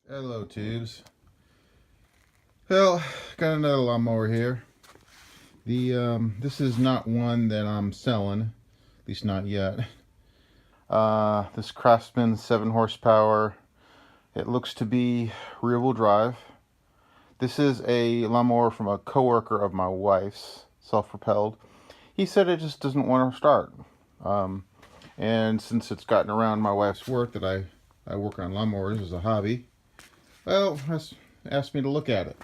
Hello tubes. Well, got another lawnmower here. This is not one that I'm selling, at least not yet. This Craftsman 7 horsepower. It looks to be rear-wheel drive. This is a lawnmower from a coworker of my wife's, self-propelled. He said it just doesn't want to start. And since it's gotten around my wife's work that I work on lawnmowers as a hobby, well, asked me to look at it.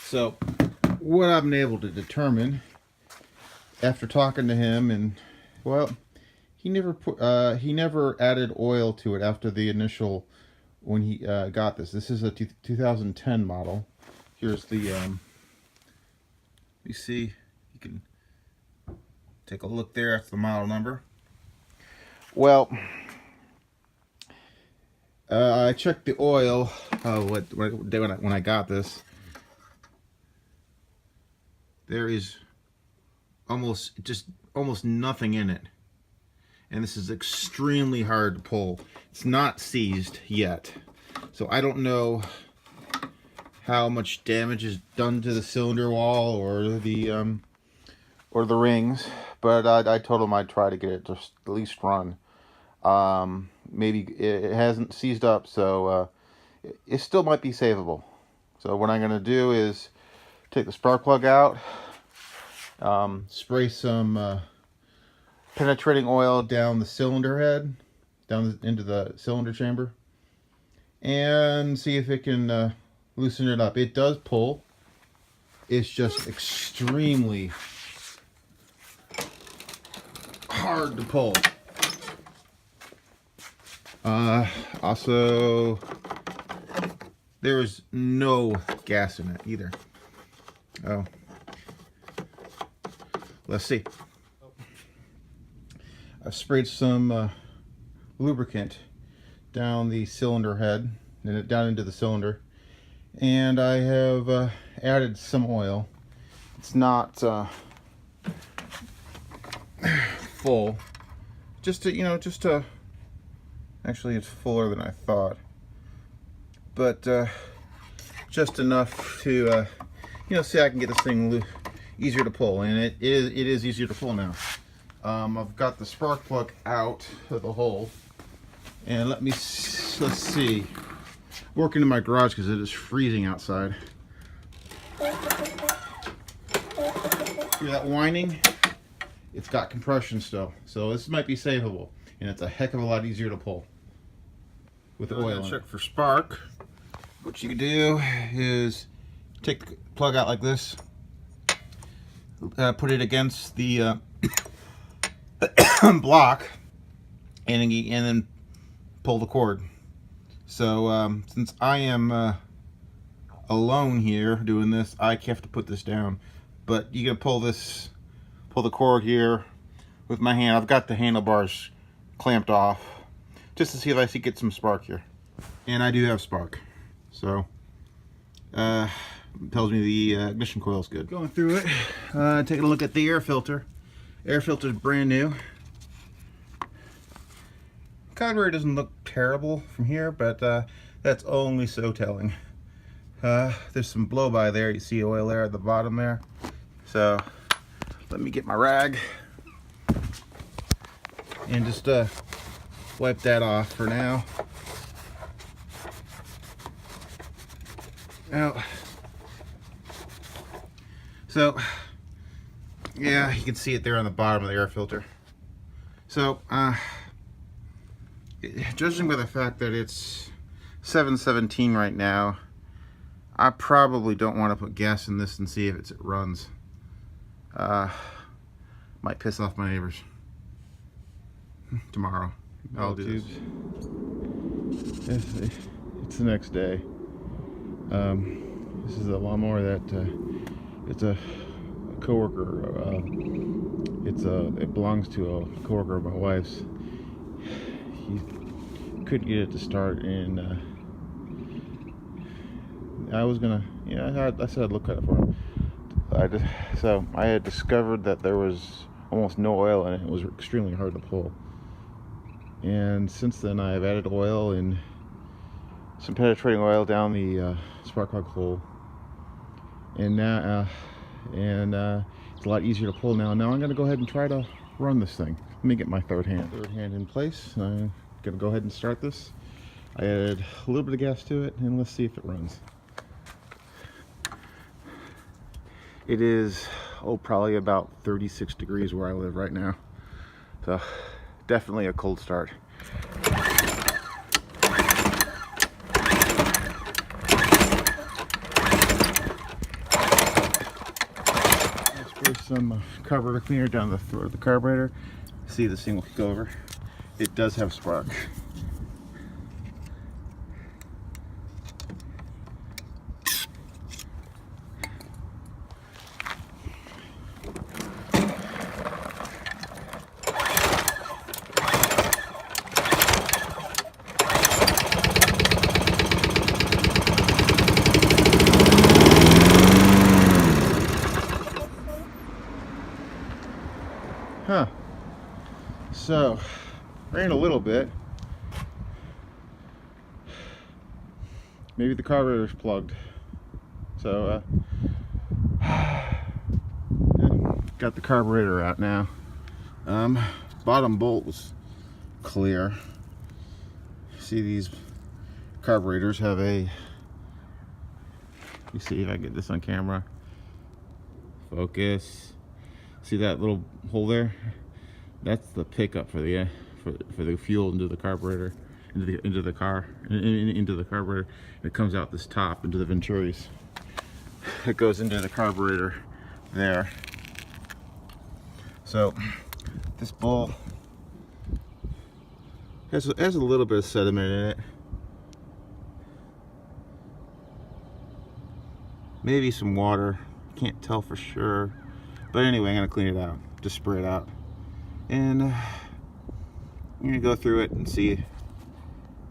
So what I've been able to determine after talking to him, and well, he never added oil to it after the initial when he got this. This is a 2010 model. Here's the you see, you can take a look there. That's the model number. Well, I checked the oil when I got this. There is almost nothing in it, and this is extremely hard to pull. It's not seized yet, so I don't know how much damage is done to the cylinder wall or the rings, but I told him I'd try to get it just at least run. Maybe it hasn't seized up, so it still might be savable. So what I'm going to do is take the spark plug out, spray some penetrating oil down the cylinder head, into the cylinder chamber, and see if it can loosen it up. It does pull. It's just extremely hard to pull. Also, there is no gas in it either. Oh, let's see. I've sprayed some lubricant down the cylinder head and down into the cylinder, and I have added some oil. It's not full, just to actually it's fuller than I thought, but just enough to see I can get this thing easier to pull, and it is easier to pull now. I've got the spark plug out of the hole, and let's see. Working in my garage because it is freezing outside. See that whining? It's got compression still, so this might be savable, and it's a heck of a lot easier to pull with the oil. Check for spark. What you can do is take the plug out like this, put it against the block, and then pull the cord. So since I am alone here doing this, I have to put this down. But you can pull the cord here with my hand. I've got the handlebars clamped off just to see if I can get some spark here, and I do have spark. So tells me the ignition coil is good. Going through it, taking a look at the air filter. Air filter is brand new. Carburetor doesn't look terrible from here, but that's only so telling. There's some blow by there. You see oil there at the bottom there. So let me get my rag and just wipe that off for now. Now, so yeah, you can see it there on the bottom of the air filter. So judging by the fact that it's 7:17 right now, I probably don't want to put gas in this and see if it runs. Might piss off my neighbors. Tomorrow I'll do this. It's the next day. This is a lawnmower that it's a coworker. It belongs to a coworker of my wife's. He couldn't get it to start, and I was gonna, I said I'd look at it for him. So I had discovered that there was almost no oil in it. It was extremely hard to pull, and since then I've added oil and some penetrating oil down the spark plug hole, and now it's a lot easier to pull now. Now I'm going to go ahead and try to run this thing. Let me get my third hand in place. I'm going to go ahead and start this. I added a little bit of gas to it, and let's see if it runs. It is, probably about 36 degrees where I live right now. So definitely a cold start. Some carburetor cleaner down the throat of the carburetor. See, this thing will kick over. It does have spark. Huh. So, ran a little bit. Maybe the carburetor's plugged. So, got the carburetor out now. Bottom bolt was clear. See, these carburetors have a, you see if I get this on camera. Focus. See that little hole there? That's the pickup for the fuel into the carburetor, into the carburetor. And it comes out this top into the venturis. It goes into the carburetor there. So this bowl has a little bit of sediment in it. Maybe some water. Can't tell for sure. But anyway, I'm going to clean it out, just spray it out. And I'm going to go through it and see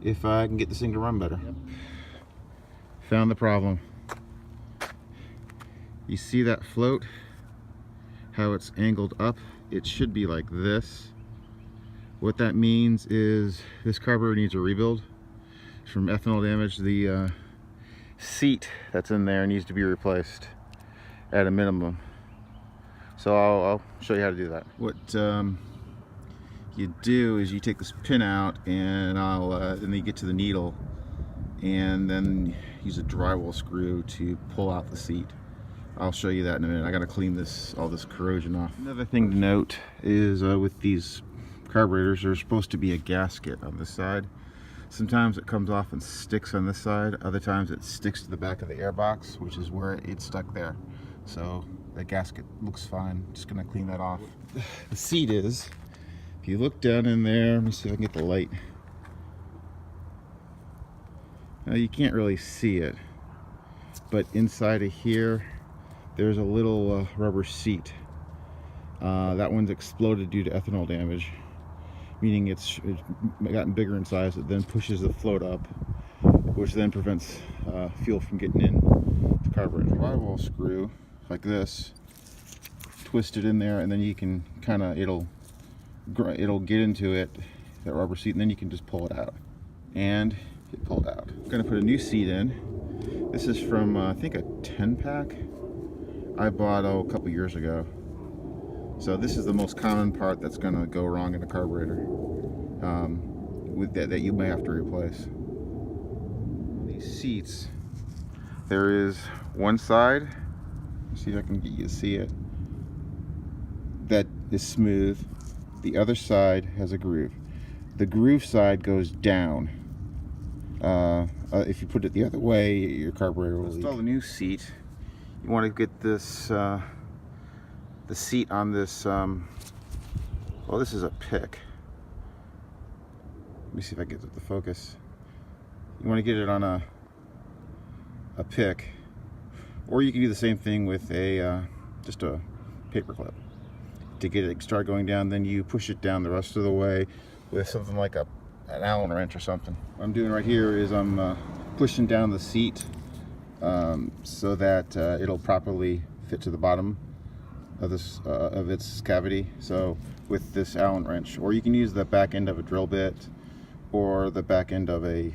if I can get this thing to run better. Yep. Found the problem. You see that float? How it's angled up? It should be like this. What that means is this carburetor needs a rebuild. From ethanol damage, the seat that's in there needs to be replaced at a minimum. So I'll show you how to do that. What you do is you take this pin out, and then you get to the needle, and then use a drywall screw to pull out the seat. I'll show you that in a minute. I got to clean all this corrosion off. Another thing to note is with these carburetors, there's supposed to be a gasket on this side. Sometimes it comes off and sticks on this side. Other times it sticks to the back of the airbox, which is where it's stuck there. So the gasket looks fine. Just gonna clean that off. The seat is, if you look down in there, let me see if I can get the light. Now you can't really see it, but inside of here, there's a little rubber seat. That one's exploded due to ethanol damage, meaning it's gotten bigger in size. It then pushes the float up, which then prevents fuel from getting in the carburetor. Drywall screw like this, twist it in there, and then you can kind of, it'll get into it, that rubber seat, and then you can just pull it out. And it pulled out. I'm gonna put a new seat in. This is from I think a 10-pack I bought a couple years ago. So this is the most common part that's gonna go wrong in a carburetor with that you may have to replace. These seats, there is one side, see if I can get you to see it, that is smooth. The other side has a groove. The groove side goes down. If you put it the other way, your carburetor will leak. Install the new seat. You want to get this the seat on this. Well, this is a pick. Let me see if I get the focus. You want to get it on a pick, or you can do the same thing with a just a paper clip to get it start going down. Then you push it down the rest of the way with something like an Allen wrench or something. What I'm doing right here is I'm pushing down the seat so that it'll properly fit to the bottom of this of its cavity. So with this Allen wrench, or you can use the back end of a drill bit or the back end of a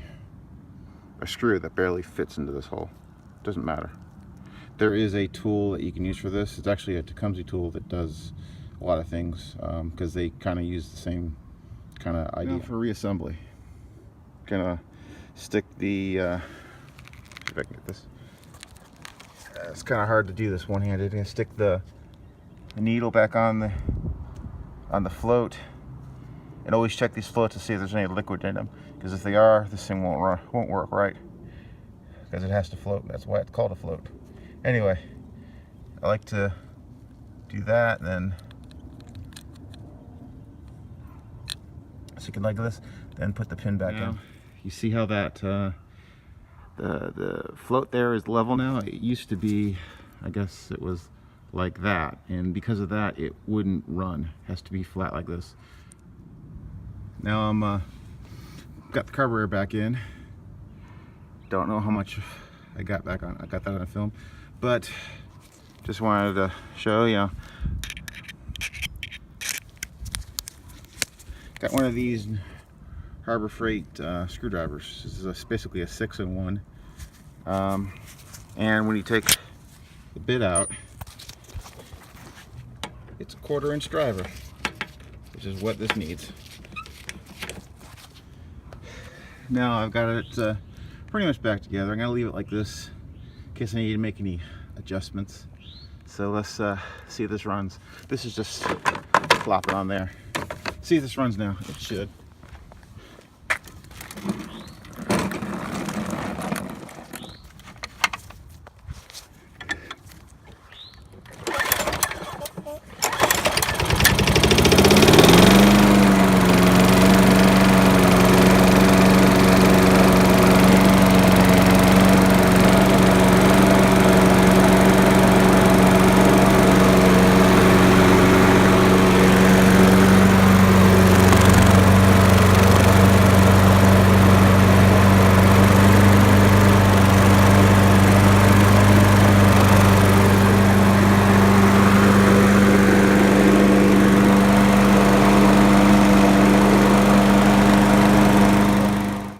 a screw that barely fits into this hole. Doesn't matter. There is a tool that you can use for this. It's actually a Tecumseh tool that does a lot of things because they kind of use the same kind of idea. Now for reassembly, gonna stick the see if I can get this. It's kind of hard to do this one-handed. Gonna stick the needle back on the float, and always check these floats to see if there's any liquid in them, because if they are, this thing won't work right, because it has to float. That's why it's called a float. Anyway, I like to do that, and then stick it like this, then put the pin back in. You see how that the float there is level now? It used to be, I guess it was like that, and because of that it wouldn't run. It has to be flat like this. Now I'm got the carburetor back in. Don't know how much I got back on. I got that on film, but just wanted to show you. Got one of these Harbor Freight screwdrivers. This is basically a 6-in-1, and when you take the bit out, it's a 1/4-inch driver, which is what this needs. Now I've got it pretty much back together. I'm gonna leave it like this in case I need to make any adjustments. So let's see if this runs. This is just flop it on there. See if this runs now. It should.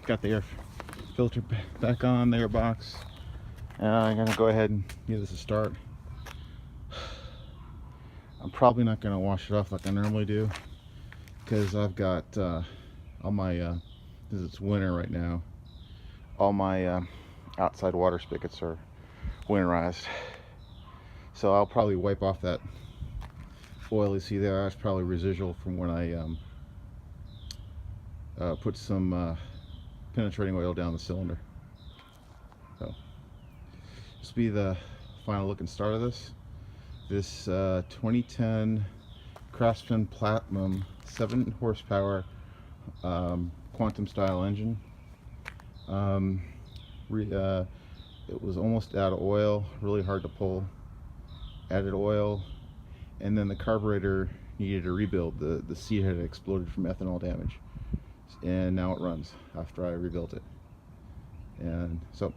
Got the air filter back on the air box. I'm gonna go ahead and give this a start. I'm probably not gonna wash it off like I normally do, because I've got all my because it's winter right now, all my outside water spigots are winterized, so I'll probably wipe off that oil you see there. That's probably residual from when I put some penetrating oil down the cylinder. So this will be the final look and start of this. This 2010 Craftsman Platinum 7 horsepower quantum style engine. It was almost out of oil, really hard to pull. Added oil, and then the carburetor needed a rebuild. The seat had exploded from ethanol damage, and now it runs after I rebuilt it. And so